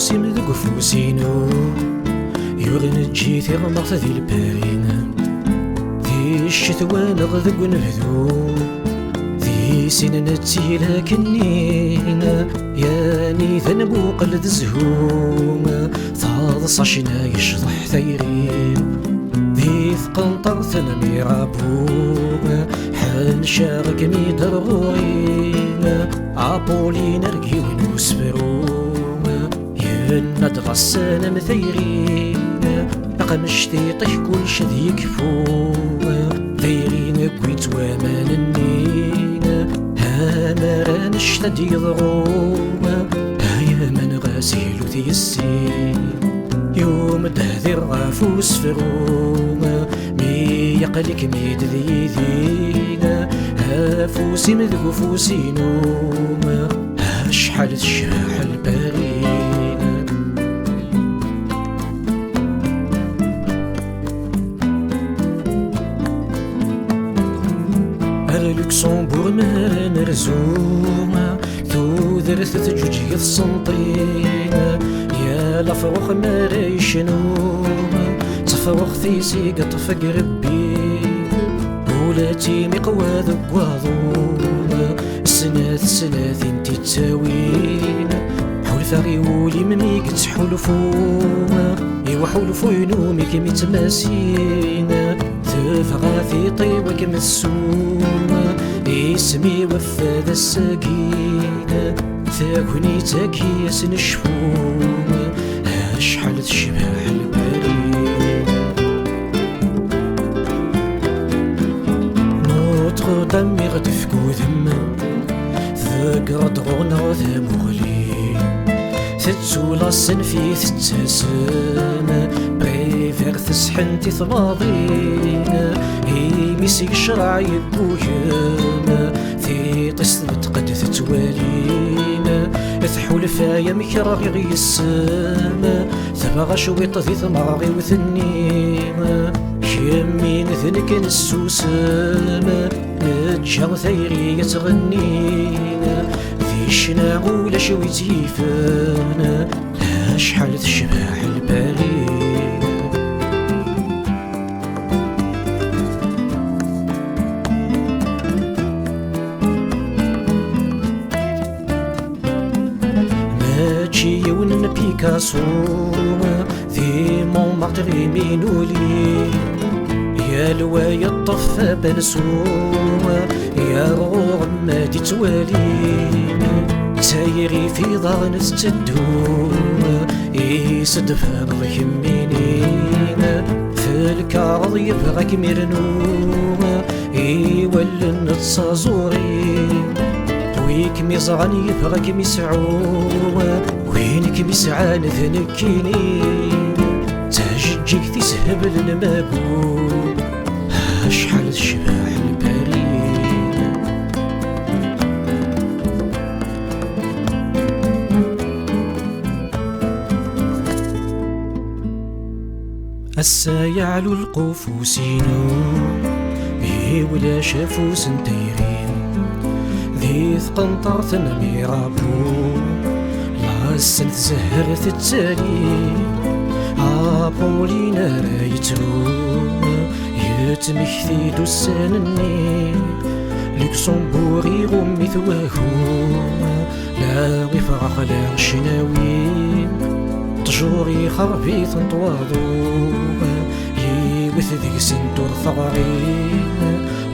فوسي من ذوق فوسينو يغن جيت غمضت ذي البارين ذي الشتوى نغذق نهذو ذي سنين نتيلا كنين ياني ذنبو قلد زهوم ثاض صاشنا يشضح ثيرين ذي ثقنطر ثنمي رابوم حن شارك ميدر غوين عبولي نرقي ونوسفروم يند غسان مثيرين رقم شتيطح كل شذي يكفوم ثيرين قويت وامان النين هامران اشتد يضغوم هيا من غاسيل ثيسين يوم دهذر غافوس فروم مي يقلك ميد ذي ذينا هافوسي مذقو فوسي نوم هاشحال الشاح البارين اللوكسمبور ما مرزومة ثو ذرث تجوج يثسنطين يا لفروخ ما ريشنوم تفوخ ثيسي قطف قربي ولاتي مقوى ذقواضوم سنات انتي تساوين حول ثغي ولي مميك تحلفوم ايوا حلفو ينومك متماسين تفغاثي طيبك مسوم اسمي وفاد الساقين ثاكني تاكيس نشفوم هاشحال تشبح البريد نوتغ دمي غدفكو ذما ذاك غدغونا ذا مغلي تتسولا السنفي تتسام بريفير تسحنتي ثباضين هي ميسيك شرع يبويام في طسلت قد تتوالين ثحول فايا مكرغي غي السام ثبغى شويط ذي ثماغي وثنيم يمين ذنك نسوسام نتجا ثيري يتغنين ذي شناغو لشوي تيفان هاشحال تشبح البريد ماشي يون بيكاسو ذي مونمارتر مينولي يا لوايا الطفى بنسوم يا رغم ما تتوالين سايري في ضغن تدوم يسد فاقض يمينين في الكارض يبغاك ميرنوم يولن تصازورين ويك ميزغن يبغاك ميسعوم وينك ميسعان ذنكينين تهجيك تسهب الماقول هاشحال الشباح البريد السا يعلو القفوسينو بيه ولا شافو سنتيرين ذي ثقنطر ثنمي رابو لا السن تزهر تتالي عبولينا رايتو يتمكثي دوسانني لوكسمبورغي غمي ثواهو لا غفرخ لا شناوين طجوري خربي تنطواضو يوث ذيك سنتور ثغرين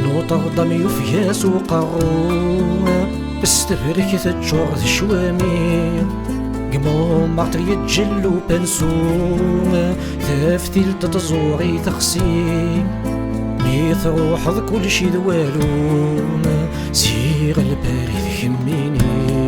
نوطر ضمي فياس وقرو استفرك تجور شوامين قموم معطر يتجلو بنسوم تفتيل تتزوري تخسي ميث روح كل شي ذوالوم سير البارد يهميني